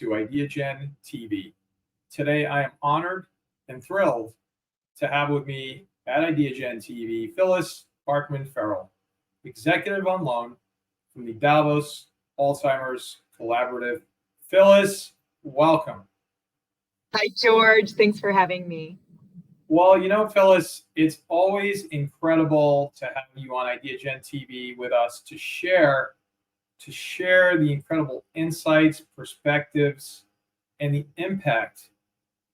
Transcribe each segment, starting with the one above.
to Ideagen TV. Today, I am honored and thrilled to have with me at Ideagen TV, Phyllis Ferrell, Executive on Loan from the Davos Alzheimer's Collaborative. Phyllis, welcome. Hi, George. Thanks for having me. Well, Phyllis, it's always incredible to have you on Ideagen TV with us to share the incredible insights, perspectives, and the impact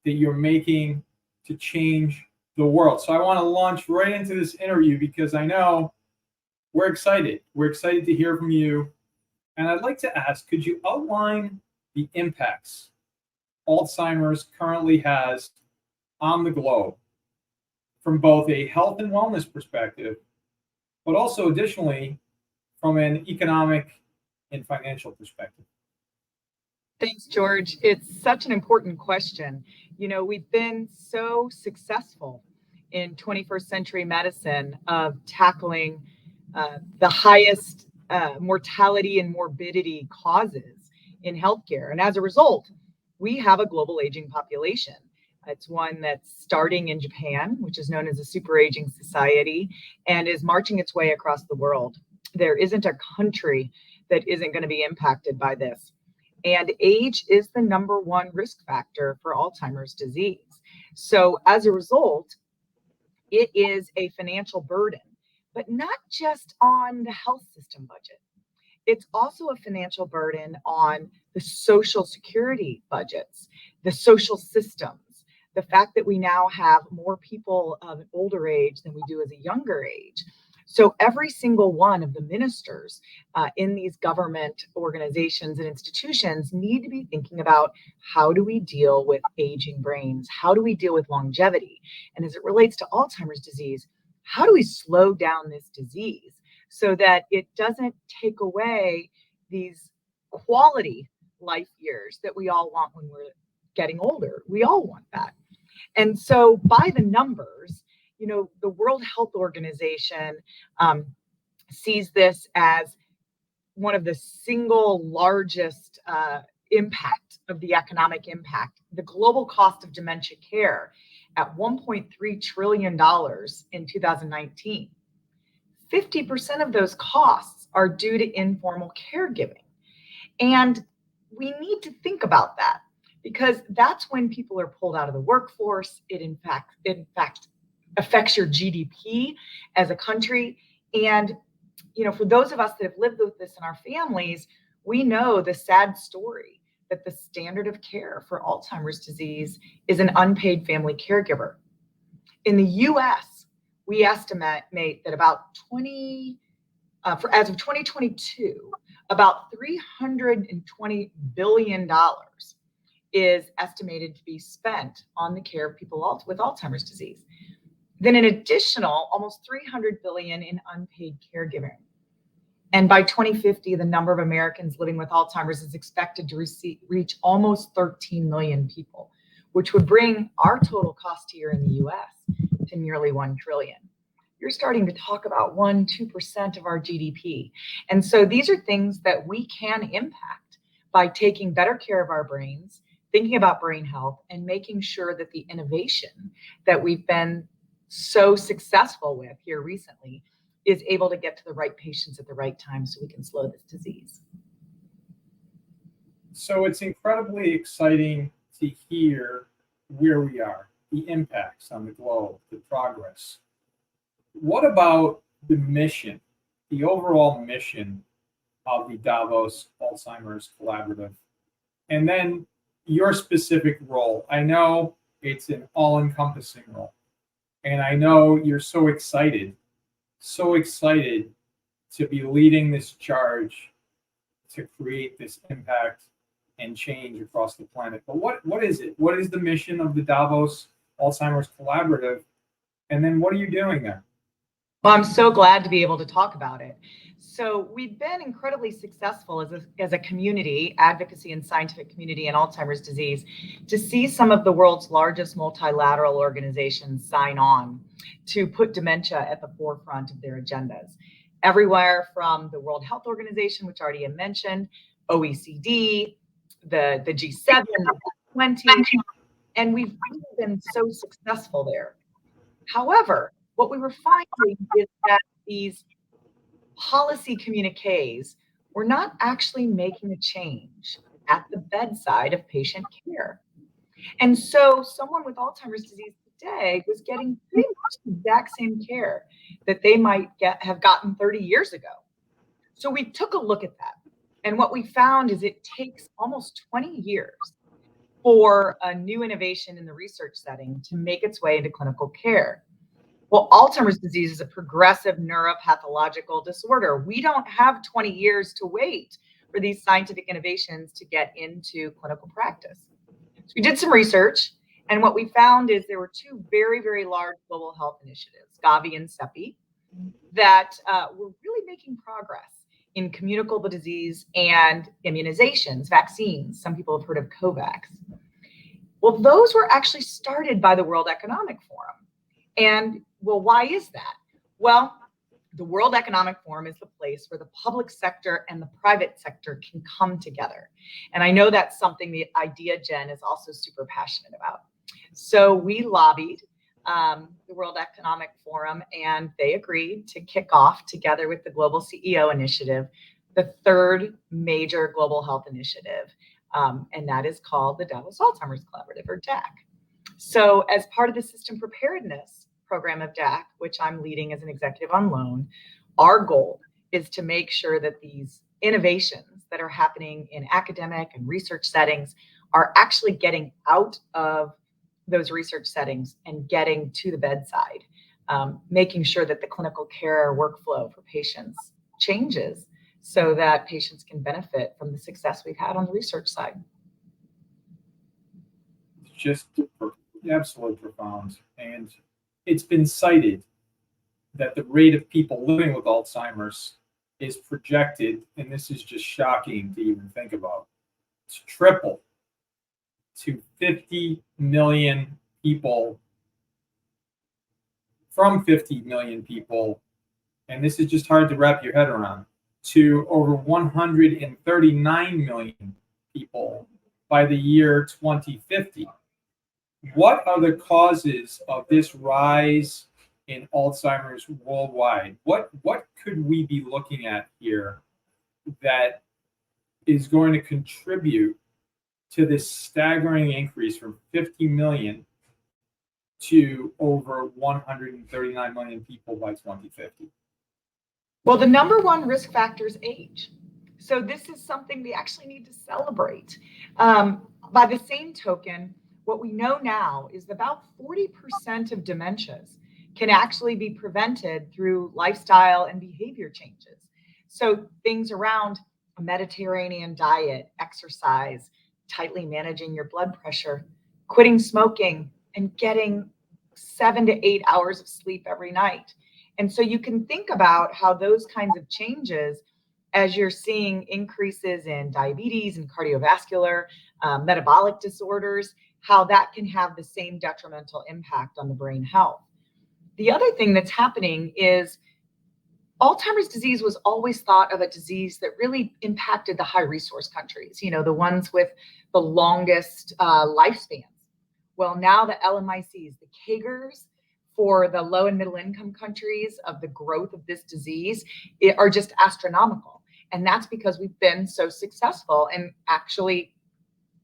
that you're making to change the world. So I want to launch right into this interview because I know we're excited. We're excited to hear from you. And I'd like to ask, could you outline the impacts Alzheimer's currently has on the globe from both a health and wellness perspective, but also additionally from an economic and financial perspective? Thanks, George. It's such an important question. We've been so successful in 21st century medicine of tackling the highest mortality and morbidity causes in healthcare. And as a result, we have a global aging population. It's one that's starting in Japan, which is known as a super aging society, and is marching its way across the world. There isn't a country that isn't going to be impacted by this. And age is the number one risk factor for Alzheimer's disease. So as a result, it is a financial burden, but not just on the health system budget. It's also a financial burden on the social security budgets, the social systems, the fact that we now have more people of an older age than we do as a younger age. So every single one of the ministers in these government organizations and institutions need to be thinking about, how do we deal with aging brains? How do we deal with longevity? And as it relates to Alzheimer's disease, how do we slow down this disease so that it doesn't take away these quality life years that we all want when we're getting older? We all want that. And so by the numbers, the World Health Organization sees this as one of the single largest impact of the economic impact. The global cost of dementia care at $1.3 trillion in 2019. 50% of those costs are due to informal caregiving. And we need to think about that because that's when people are pulled out of the workforce. It in fact affects your GDP as a country. And, for those of us that have lived with this in our families, we know the sad story that the standard of care for Alzheimer's disease is an unpaid family caregiver. In the US, we estimate that about as of 2022, about $320 billion is estimated to be spent on the care of people with Alzheimer's disease. Then an additional almost $300 billion in unpaid caregiving. And by 2050, the number of Americans living with Alzheimer's is expected to reach almost 13 million people, which would bring our total cost here in the US to nearly $1 trillion. You're starting to talk about 1-2% of our GDP. And so these are things that we can impact by taking better care of our brains, thinking about brain health, and making sure that the innovation that we've been so successful with here recently is able to get to the right patients at the right time so we can slow this disease. So it's incredibly exciting to hear where we are, the impacts on the globe, the progress. What about the mission, the overall mission of the Davos Alzheimer's Collaborative? And then your specific role. I know it's an all-encompassing role. And I know you're so excited to be leading this charge to create this impact and change across the planet. But what is it? What is the mission of the Davos Alzheimer's Collaborative? And then what are you doing there? Well, I'm so glad to be able to talk about it. So we've been incredibly successful as a community, advocacy and scientific community in Alzheimer's disease, to see some of the world's largest multilateral organizations sign on to put dementia at the forefront of their agendas. Everywhere from the World Health Organization, which already I mentioned, OECD, the G7, the G20, and we've really been so successful there. However, what we were finding is that these policy communiques were not actually making a change at the bedside of patient care. And so someone with Alzheimer's disease today was getting pretty much the exact same care that they might have gotten 30 years ago. So we took a look at that. And what we found is it takes almost 20 years for a new innovation in the research setting to make its way into clinical care. Well, Alzheimer's disease is a progressive neuropathological disorder. We don't have 20 years to wait for these scientific innovations to get into clinical practice. So we did some research, and what we found is there were two very, very large global health initiatives, Gavi and CEPI, that were really making progress in communicable disease and immunizations, vaccines. Some people have heard of COVAX. Well, those were actually started by the World Economic Forum. And well, why is that? Well, the World Economic Forum is the place where the public sector and the private sector can come together. And I know that's something the Ideagen is also super passionate about. So we lobbied the World Economic Forum, and they agreed to kick off, together with the Global CEO Initiative, the third major global health initiative. And that is called the Davos Alzheimer's Collaborative, or DAC. So as part of the system preparedness program of DAC, which I'm leading as an executive on loan, our goal is to make sure that these innovations that are happening in academic and research settings are actually getting out of those research settings and getting to the bedside, making sure that the clinical care workflow for patients changes so that patients can benefit from the success we've had on the research side. Just absolutely profound. And it's been cited that the rate of people living with Alzheimer's is projected, and this is just shocking to even think about, to triple to 50 million people, from 50 million people, and this is just hard to wrap your head around, to over 139 million people by the year 2050. What are the causes of this rise in Alzheimer's worldwide? What could we be looking at here that is going to contribute to this staggering increase from 50 million to over 139 million people by 2050? Well, the number one risk factor is age. So this is something we actually need to celebrate. By the same token, what we know now is about 40% of dementias can actually be prevented through lifestyle and behavior changes. So things around a Mediterranean diet, exercise, tightly managing your blood pressure, quitting smoking, and getting 7 to 8 hours of sleep every night. And so you can think about how those kinds of changes, as you're seeing increases in diabetes and cardiovascular, metabolic disorders, how that can have the same detrimental impact on the brain health. The other thing that's happening is Alzheimer's disease was always thought of a disease that really impacted the high resource countries, the ones with the longest lifespans. Well, now the LMICs, the CAGRs for the low and middle income countries of the growth of this disease are just astronomical. And that's because we've been so successful in actually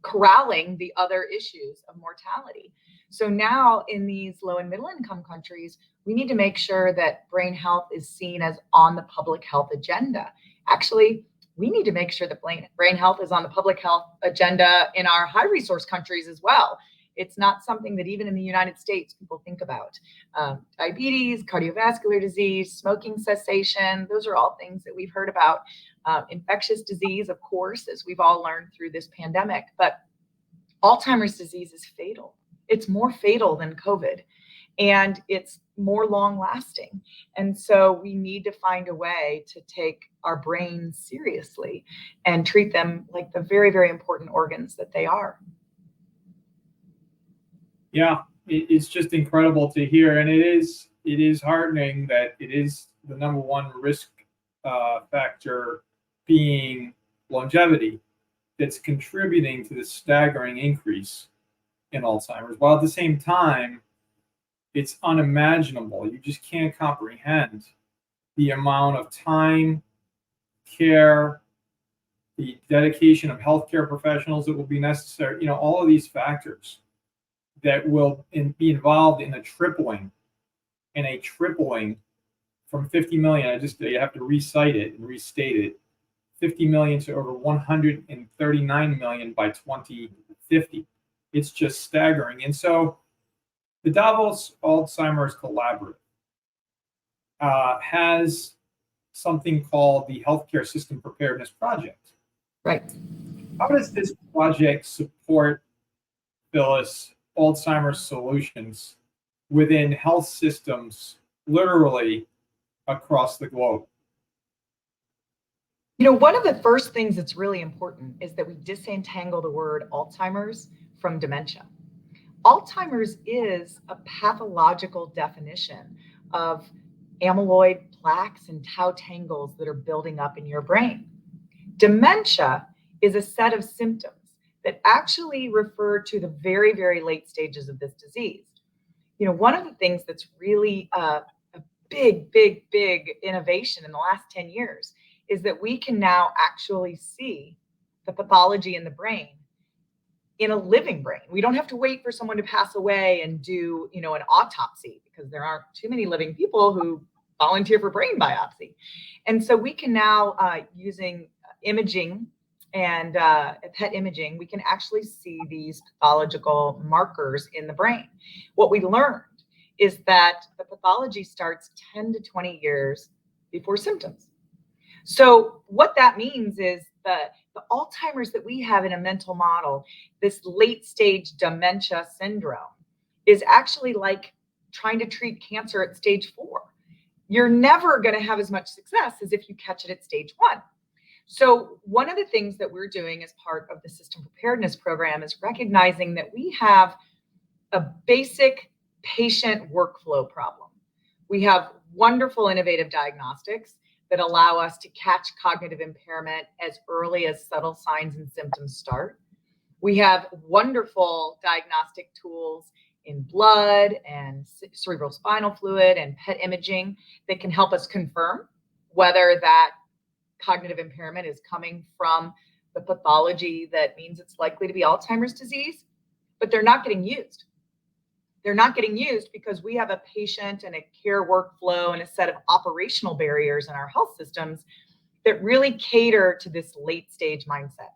corralling the other issues of mortality. So now in these low and middle income countries, we need to make sure that brain health is seen as on the public health agenda. Actually, we need to make sure that brain health is on the public health agenda in our high resource countries as well. It's not something that even in the United States people think about. Diabetes, cardiovascular disease, smoking cessation, those are all things that we've heard about. Infectious disease, of course, as we've all learned through this pandemic, but Alzheimer's disease is fatal. It's more fatal than COVID, and it's more long lasting. And so we need to find a way to take our brains seriously and treat them like the very, very important organs that they are. Yeah, it's just incredible to hear. And it is heartening that it is the number one risk factor being longevity. that's contributing to the staggering increase in Alzheimer's, while at the same time, it's unimaginable. You just can't comprehend the amount of time, care, the dedication of healthcare professionals that will be necessary, all of these factors that will be involved in a tripling from 50 million. You have to recite it and restate it, 50 million to over 139 million by 2050. It's just staggering. And so the Davos Alzheimer's Collaborative has something called the Healthcare System Preparedness Project. Right. How does this project support, Phyllis, Alzheimer's solutions within health systems literally across the globe? One of the first things that's really important is that we disentangle the word Alzheimer's from dementia. Alzheimer's is a pathological definition of amyloid plaques and tau tangles that are building up in your brain. Dementia is a set of symptoms that actually refer to the very, very late stages of this disease. One of the things that's really a big, big, big innovation in the last 10 years is that we can now actually see the pathology in the brain in a living brain. We don't have to wait for someone to pass away and do, an autopsy, because there aren't too many living people who volunteer for brain biopsy. And so we can now, using imaging and PET imaging, we can actually see these pathological markers in the brain. What we learned is that the pathology starts 10 to 20 years before symptoms. So what that means is the Alzheimer's that we have in a mental model, this late stage dementia syndrome, is actually like trying to treat cancer at stage 4. You're never going to have as much success as if you catch it at stage 1. So one of the things that we're doing as part of the System Preparedness program is recognizing that we have a basic patient workflow problem. We have wonderful innovative diagnostics that allow us to catch cognitive impairment as early as subtle signs and symptoms start. We have wonderful diagnostic tools in blood and cerebral spinal fluid and PET imaging that can help us confirm whether that cognitive impairment is coming from the pathology that means it's likely to be Alzheimer's disease, but they're not getting used. They're not getting used because we have a patient and a care workflow and a set of operational barriers in our health systems that really cater to this late stage mindset.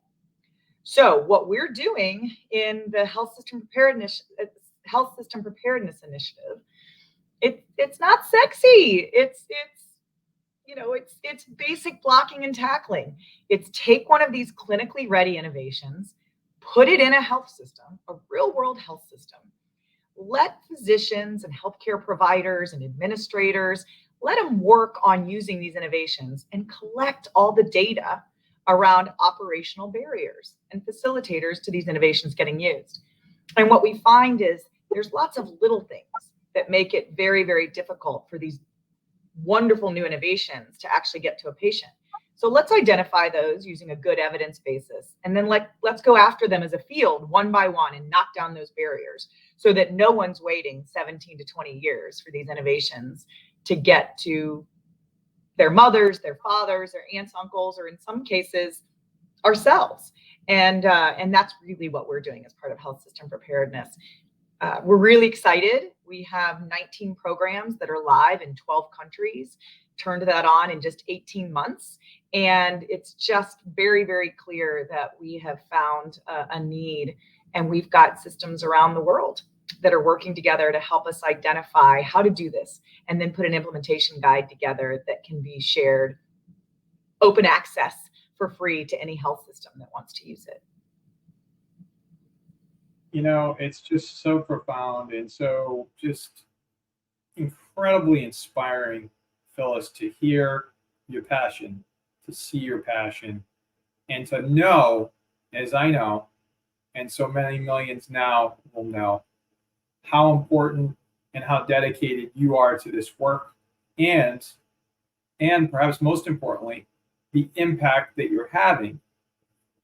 So what we're doing in the Health System Preparedness Initiative, it's not sexy. It's basic blocking and tackling. It's take one of these clinically ready innovations, put it in a health system, a real world health system. Let physicians and healthcare providers and administrators, let them work on using these innovations and collect all the data around operational barriers and facilitators to these innovations getting used. And what we find is there's lots of little things that make it very, very difficult for these wonderful new innovations to actually get to a patient. So let's identify those using a good evidence basis. And then let's go after them as a field one by one and knock down those barriers so that no one's waiting 17 to 20 years for these innovations to get to their mothers, their fathers, their aunts, uncles, or in some cases, ourselves. And that's really what we're doing as part of health system preparedness. We're really excited. We have 19 programs that are live in 12 countries, turned that on in just 18 months. And it's just very, very clear that we have found a need, and we've got systems around the world that are working together to help us identify how to do this and then put an implementation guide together that can be shared, open access for free to any health system that wants to use it. It's just so profound and so just incredibly inspiring, Phyllis, to hear your passion, to see your passion, and to know, as I know, and so many millions now will know, how important and how dedicated you are to this work, and perhaps most importantly, the impact that you're having.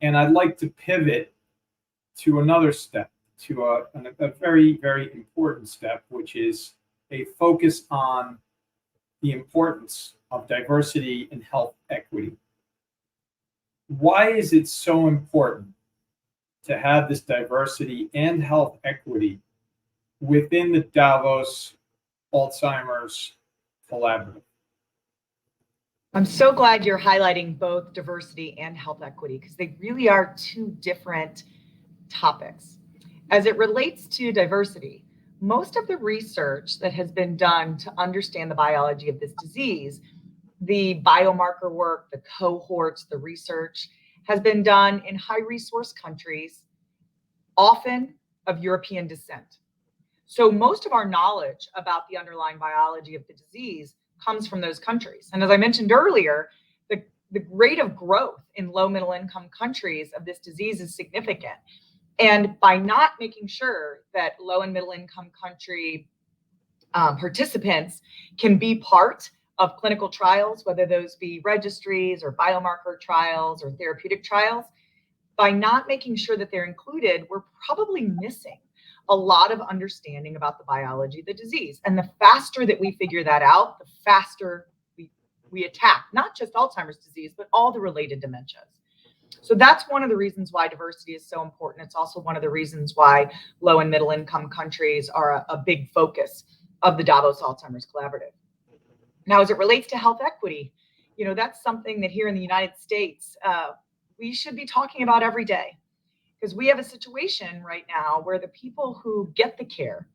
And I'd like to pivot to another step, to a very, very important step, which is a focus on the importance of diversity and health equity. Why is it so important to have this diversity and health equity within the Davos Alzheimer's Collaborative? I'm so glad you're highlighting both diversity and health equity, because they really are two different topics. As it relates to diversity, most of the research that has been done to understand the biology of this disease, the biomarker work, the cohorts, the research, has been done in high resource countries, often of European descent. So most of our knowledge about the underlying biology of the disease comes from those countries. And as I mentioned earlier, the rate of growth in low middle income countries of this disease is significant. And by not making sure that low and middle income country participants can be part of clinical trials, whether those be registries or biomarker trials or therapeutic trials, by not making sure that they're included, we're probably missing a lot of understanding about the biology of the disease. And the faster that we figure that out, the faster we attack not just Alzheimer's disease, but all the related dementias. So that's one of the reasons why diversity is so important. It's also one of the reasons why low and middle income countries are a big focus of the Davos Alzheimer's Collaborative. Now, as it relates to health equity, that's something that here in the United States, we should be talking about every day, because we have a situation right now where the people who get the care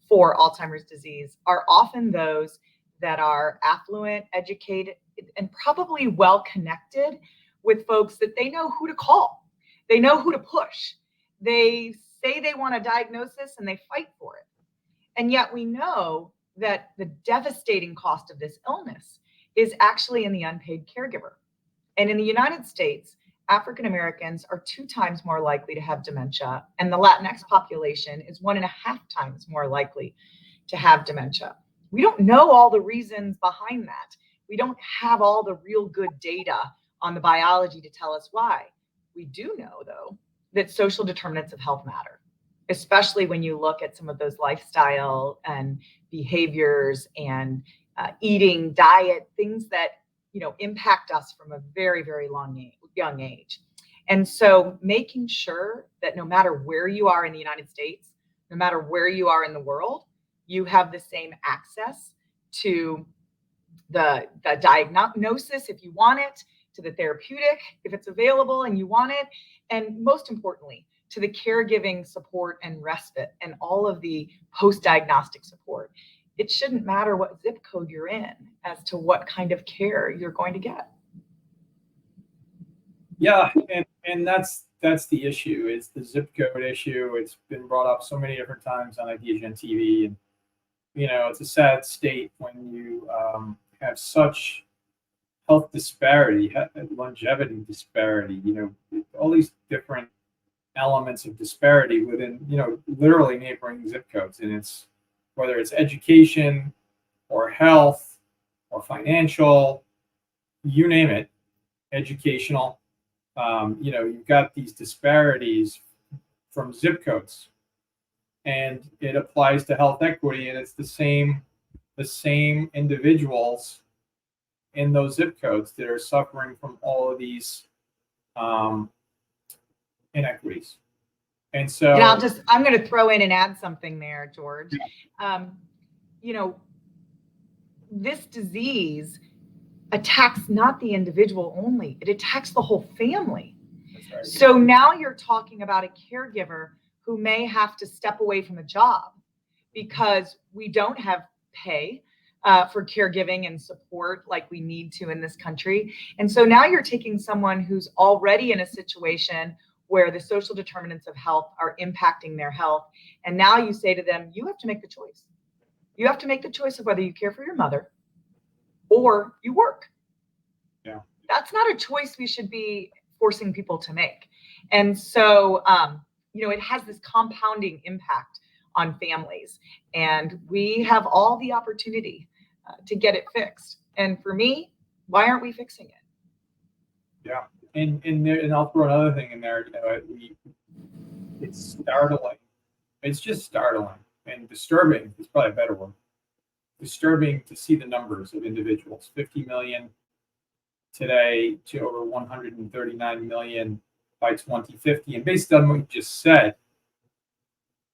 for Alzheimer's disease are often those that are affluent, educated, and probably well connected with folks that they know who to call. They know who to push. They say they want a diagnosis and they fight for it. And yet we know that the devastating cost of this illness is actually in the unpaid caregiver. And in the United States, African Americans are 2 times more likely to have dementia, and the Latinx population is 1.5 times more likely to have dementia. We don't know all the reasons behind that. We don't have all the real good data on the biology to tell us why. We do know, though, that social determinants of health matter, especially when you look at some of those lifestyle and behaviors and eating, diet, things that impact us from a very, very young age. And so making sure that no matter where you are in the United States, no matter where you are in the world, you have the same access to the diagnosis if you want it, to the therapeutic if it's available and you want it, and most importantly, to the caregiving support and respite and all of the post-diagnostic support. It shouldn't matter what zip code you're in as to what kind of care you're going to get. Yeah, and that's the issue. It's the zip code issue. It's been brought up so many different times on Ideagen TV, and it's a sad state when you have such health disparity, longevity disparity. All these different elements of disparity within literally neighboring zip codes, and it's whether it's education or health or financial, you name it, educational. You've got these disparities from zip codes, and it applies to health equity, and it's the same individuals in those zip codes that are suffering from all of these inequities. And so, and I'm going to throw in and add something there, George. This disease attacks not the individual only, it attacks the whole family. Right. So now you're talking about a caregiver who may have to step away from a job because we don't have pay for caregiving and support like we need to in this country. And so now you're taking someone who's already in a situation where the social determinants of health are impacting their health. And now you say to them, you have to make the choice. You have to make the choice of whether you care for your mother or you work. Yeah. That's not a choice we should be forcing people to make. And so, it has this compounding impact on families. And we have all the opportunity to get it fixed. And for me, why aren't we fixing it? Yeah. and I'll throw another thing in there. It's startling. It's just startling and disturbing. It's probably a better word. Disturbing to see the numbers of individuals. 50 million today to over 139 million by 2050. And based on what you just said,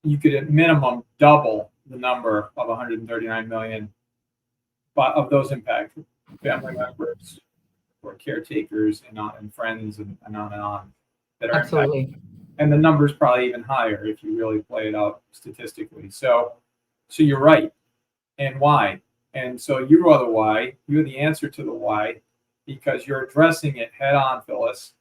you could at minimum double the number of 139 million of those impacted family members or caretakers and friends and on that are Absolutely. impacted. And the number's probably even higher if you really play it out statistically. So you're right. And why? And so you are the why. You're the answer to the why, because you're addressing it head on, Phyllis.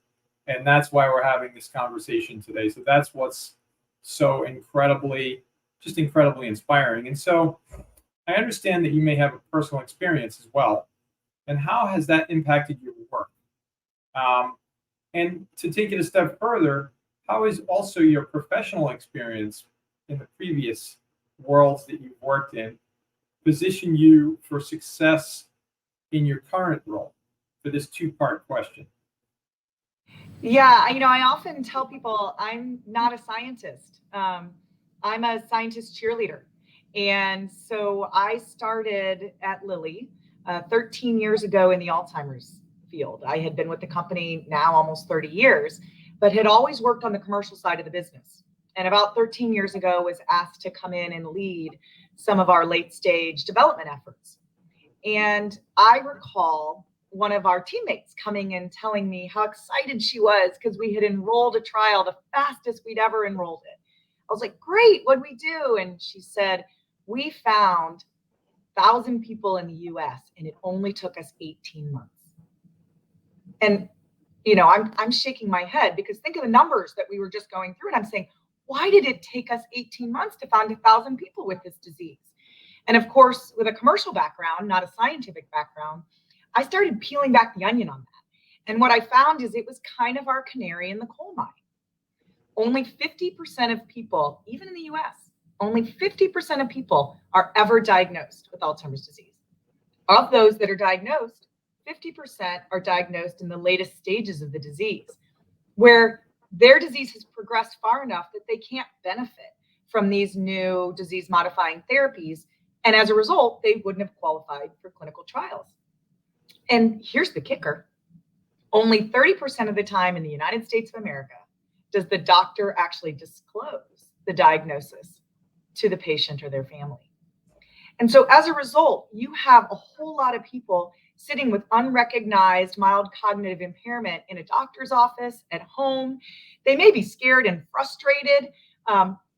And that's why we're having this conversation today. So that's what's so incredibly inspiring. And so I understand that you may have a personal experience as well. And how has that impacted your work? And to take it a step further, how is also your professional experience in the previous worlds that you've worked in position you for success in your current role? For this two-part question. Yeah, I often tell people I'm not a scientist. I'm a scientist cheerleader. And so I started at Lilly 13 years ago in the Alzheimer's field. I had been with the company now almost 30 years, but had always worked on the commercial side of the business. And about 13 years ago was asked to come in and lead some of our late stage development efforts. And I recall one of our teammates coming and telling me how excited she was because we had enrolled a trial, the fastest we'd ever enrolled it. I was like, great, what'd we do? And she said, we found 1,000 people in the US and it only took us 18 months. And, I'm shaking my head because think of the numbers that we were just going through. And I'm saying, why did it take us 18 months to find 1,000 people with this disease? And of course, with a commercial background, not a scientific background, I started peeling back the onion on that. And what I found is it was kind of our canary in the coal mine. Only 50% of people, even in the US, only 50% of people are ever diagnosed with Alzheimer's disease. Of those that are diagnosed, 50% are diagnosed in the latest stages of the disease, where their disease has progressed far enough that they can't benefit from these new disease-modifying therapies. And as a result, they wouldn't have qualified for clinical trials. And here's the kicker. Only 30% of the time in the United States of America does the doctor actually disclose the diagnosis to the patient or their family. And so as a result, you have a whole lot of people sitting with unrecognized mild cognitive impairment in a doctor's office, at home. They may be scared and frustrated.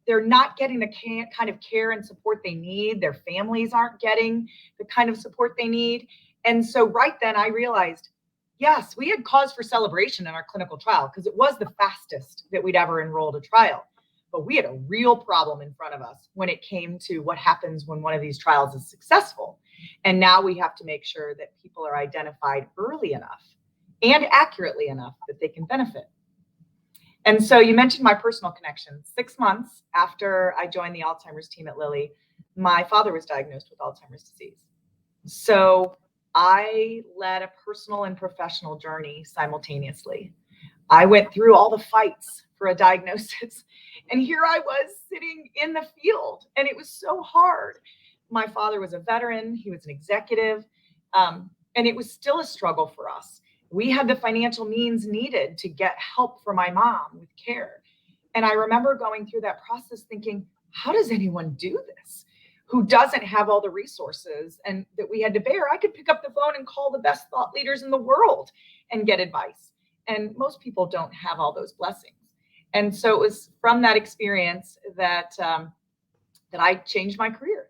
They're not getting the kind of care and support they need. Their families aren't getting the kind of support they need. And so right then I realized, yes, we had cause for celebration in our clinical trial because it was the fastest that we'd ever enrolled a trial. But we had a real problem in front of us when it came to what happens when one of these trials is successful. And now we have to make sure that people are identified early enough and accurately enough that they can benefit. And so you mentioned my personal connection. 6 months after I joined the Alzheimer's team at Lilly, my father was diagnosed with Alzheimer's disease. So I led a personal and professional journey simultaneously. I went through all the fights for a diagnosis. And here I was sitting in the field, and it was so hard. My father was a veteran. He was an executive. And it was still a struggle for us. We had the financial means needed to get help for my mom with care. And I remember going through that process thinking, how does anyone do this who doesn't have all the resources and that we had to bear? I could pick up the phone and call the best thought leaders in the world and get advice. And most people don't have all those blessings. And so it was from that experience that I changed my career.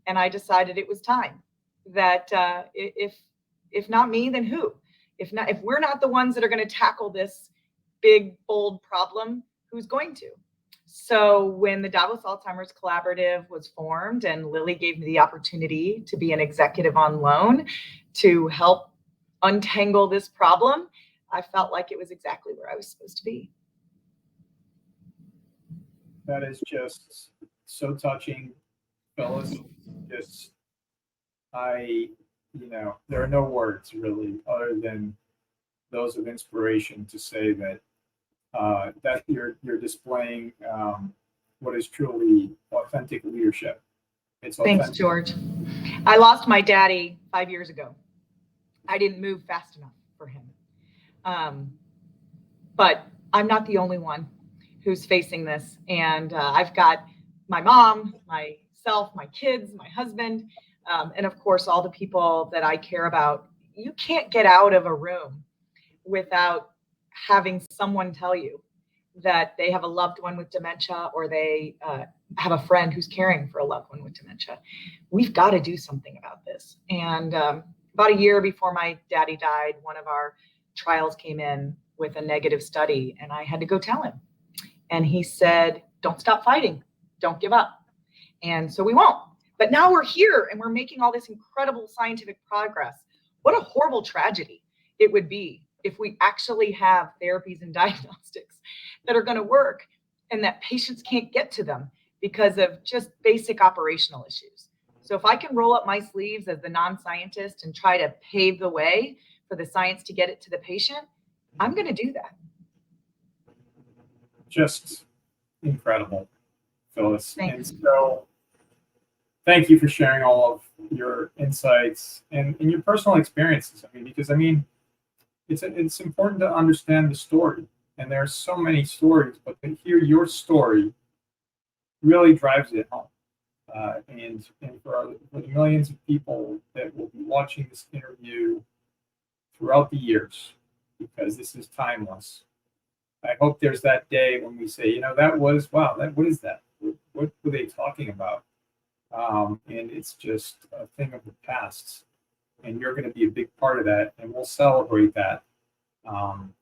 And I decided it was time that if not me, then who? If we're not the ones that are going to tackle this big, bold problem, who's going to? So when the Davos Alzheimer's Collaborative was formed and Lilly gave me the opportunity to be an executive on loan to help untangle this problem, I felt like it was exactly where I was supposed to be. That is just so touching, Phyllis. There are no words really other than those of inspiration to say that that you're displaying what is truly authentic leadership. It's Thanks, authentic. George. I lost my daddy 5 years ago. I didn't move fast enough for him. But I'm not the only one who's facing this. And I've got my mom, myself, my kids, my husband, and of course, all the people that I care about. You can't get out of a room without having someone tell you that they have a loved one with dementia, or they have a friend who's caring for a loved one with dementia. We've got to do something about this. And about a year before my daddy died, one of our trials came in with a negative study, and I had to go tell him. And he said, don't stop fighting. Don't give up. And so we won't. But now we're here and we're making all this incredible scientific progress. What a horrible tragedy it would be if we actually have therapies and diagnostics that are going to work and that patients can't get to them because of just basic operational issues. So if I can roll up my sleeves as the non-scientist and try to pave the way for the science to get it to the patient, I'm going to do that. Just incredible, Phyllis. Thanks. And so thank you for sharing all of your insights and your personal experiences. Because it's important to understand the story. And there are so many stories, but to hear your story really drives it home. And for the millions of people that will be watching this interview throughout the years, because this is timeless, I hope there's that day when we say, that was, wow, what is that? What were they talking about? And it's just a thing of the past. And you're going to be a big part of that. And we'll celebrate that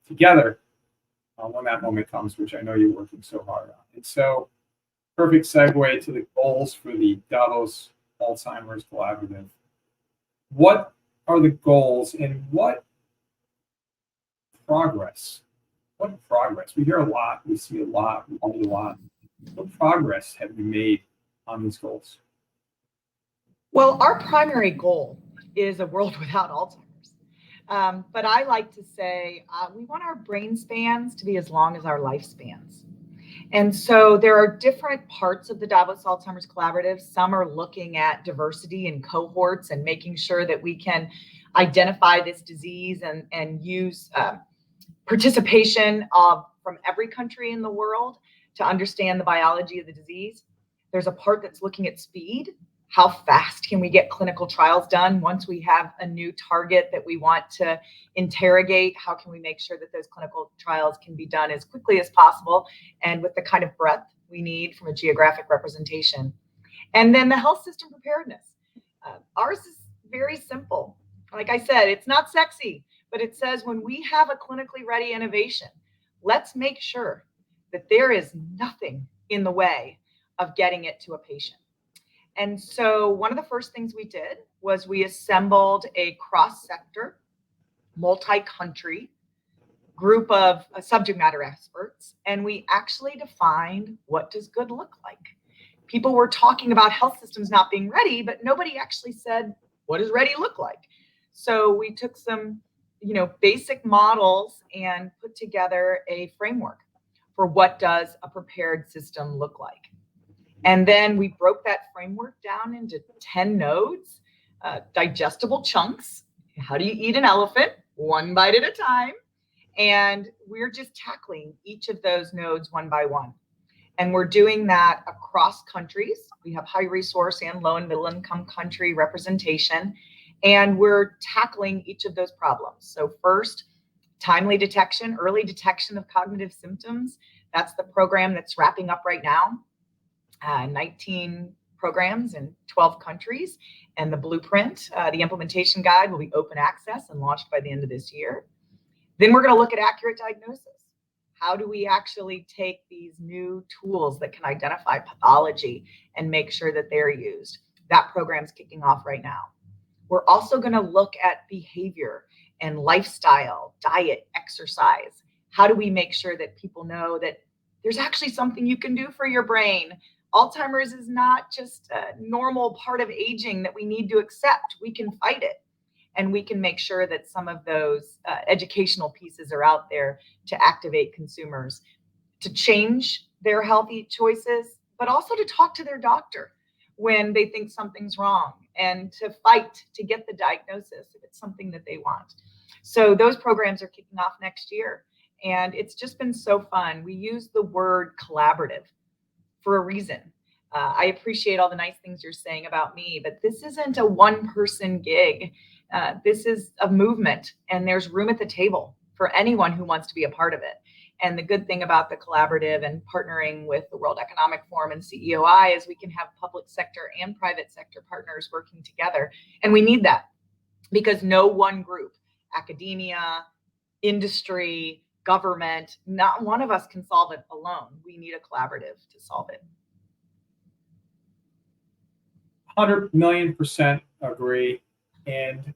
together when that moment comes, which I know you're working so hard on. And so, perfect segue to the goals for the Davos Alzheimer's Collaborative. What are the goals and what progress? What progress? We hear a lot, we see a lot, we do a lot. What progress have you made on these goals? Well, our primary goal is a world without Alzheimer's. But I like to say we want our brain spans to be as long as our lifespans. And so there are different parts of the Davos Alzheimer's Collaborative. Some are looking at diversity in cohorts and making sure that we can identify this disease and use participation from every country in the world to understand the biology of the disease. There's a part that's looking at speed. How fast can we get clinical trials done once we have a new target that we want to interrogate? How can we make sure that those clinical trials can be done as quickly as possible and with the kind of breadth we need from a geographic representation? And then the health system preparedness. Ours is very simple. Like I said, it's not sexy, but it says when we have a clinically ready innovation, let's make sure that there is nothing in the way of getting it to a patient. And so one of the first things we did was we assembled a cross-sector, multi-country group of subject matter experts, and we actually defined what does good look like. People were talking about health systems not being ready, but nobody actually said, what does ready look like? So we took some, basic models and put together a framework for what does a prepared system look like. And then we broke that framework down into 10 nodes, digestible chunks. How do you eat an elephant? One bite at a time. And we're just tackling each of those nodes one by one. And we're doing that across countries. We have high resource and low and middle income country representation. And we're tackling each of those problems. So first, timely detection, early detection of cognitive symptoms. That's the program that's wrapping up right now. 19 programs in 12 countries. And the blueprint, the implementation guide, will be open access and launched by the end of this year. Then we're going to look at accurate diagnosis. How do we actually take these new tools that can identify pathology and make sure that they're used? That program's kicking off right now. We're also going to look at behavior and lifestyle, diet, exercise. How do we make sure that people know that there's actually something you can do for your brain? Alzheimer's is not just a normal part of aging that we need to accept. We can fight it. And we can make sure that some of those educational pieces are out there to activate consumers to change their healthy choices, but also to talk to their doctor when they think something's wrong and to fight to get the diagnosis if it's something that they want. So those programs are kicking off next year. And it's just been so fun. We use the word collaborative for a reason. I appreciate all the nice things you're saying about me, but this isn't a one-person gig. This is a movement, and there's room at the table for anyone who wants to be a part of it. And the good thing about the collaborative and partnering with the World Economic Forum and CEOI is we can have public sector and private sector partners working together. And we need that because no one group, academia, industry, government, not one of us can solve it alone. We need a collaborative to solve it. 100,000,000% agree. And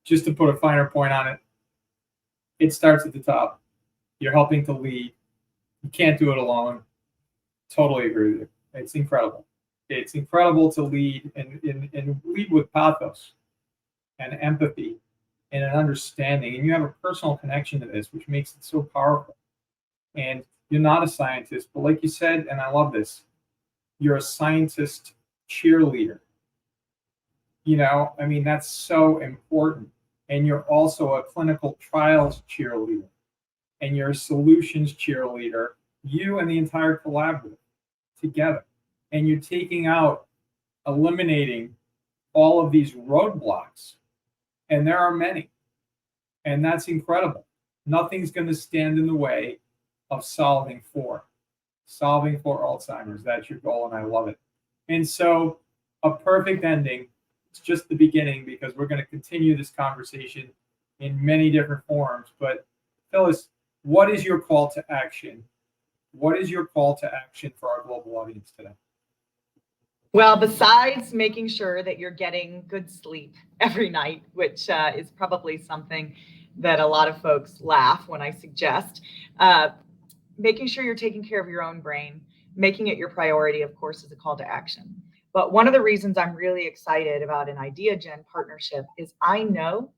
just to put a finer point on it, it starts at the top. You're helping to lead. You can't do it alone. Totally agree with you. It's incredible. It's incredible to lead and lead with pathos and empathy and an understanding. And you have a personal connection to this, which makes it so powerful. And you're not a scientist, but like you said, and I love this, you're a scientist cheerleader. You know, I mean, that's so important. And you're also a clinical trials cheerleader. And you're a solutions cheerleader, you and the entire collaborative together. And you're taking out, eliminating all of these roadblocks. And there are many. And that's incredible. Nothing's going to stand in the way of solving for Alzheimer's. That's your goal, and I love it. And so a perfect ending. It's just the beginning because we're going to continue this conversation in many different forms. But Phyllis, what is your call to action? What is your call to action for our global audience today? Well, besides making sure that you're getting good sleep every night, which is probably something that a lot of folks laugh when I suggest, making sure you're taking care of your own brain, making it your priority, of course, is a call to action. But one of the reasons I'm really excited about an Ideagen partnership is I know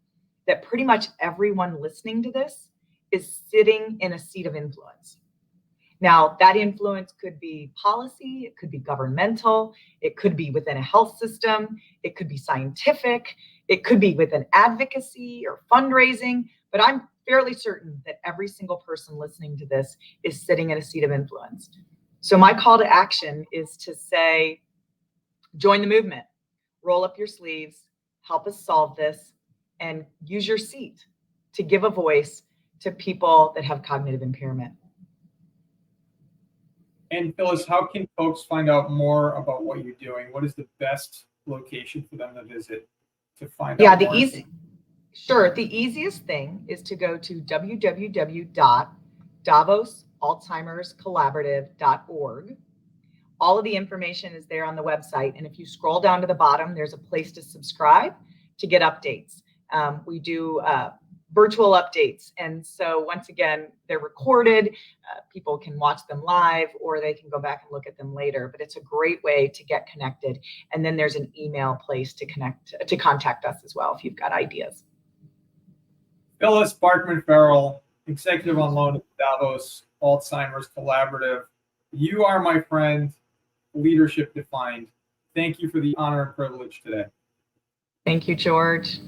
that pretty much everyone listening to this is sitting in a seat of influence. Now, that influence could be policy, it could be governmental, it could be within a health system, it could be scientific, it could be within advocacy or fundraising, but I'm fairly certain that every single person listening to this is sitting in a seat of influence. So my call to action is to say, join the movement, roll up your sleeves, help us solve this, and use your seat to give a voice to people that have cognitive impairment. And Phyllis, how can folks find out more about what you're doing? What is the best location for them to visit to find out more? The easiest thing is to go to www.davosalzheimerscollaborative.org. All of the information is there on the website. And if you scroll down to the bottom, there's a place to subscribe to get updates. We do virtual updates. And so once again, they're recorded. People can watch them live or they can go back and look at them later. But it's a great way to get connected. And then there's an email place to contact us as well if you've got ideas. Phyllis Ferrell, Executive on Loan at Davos Alzheimer's Collaborative. You are my friend, leadership defined. Thank you for the honor and privilege today. Thank you, George.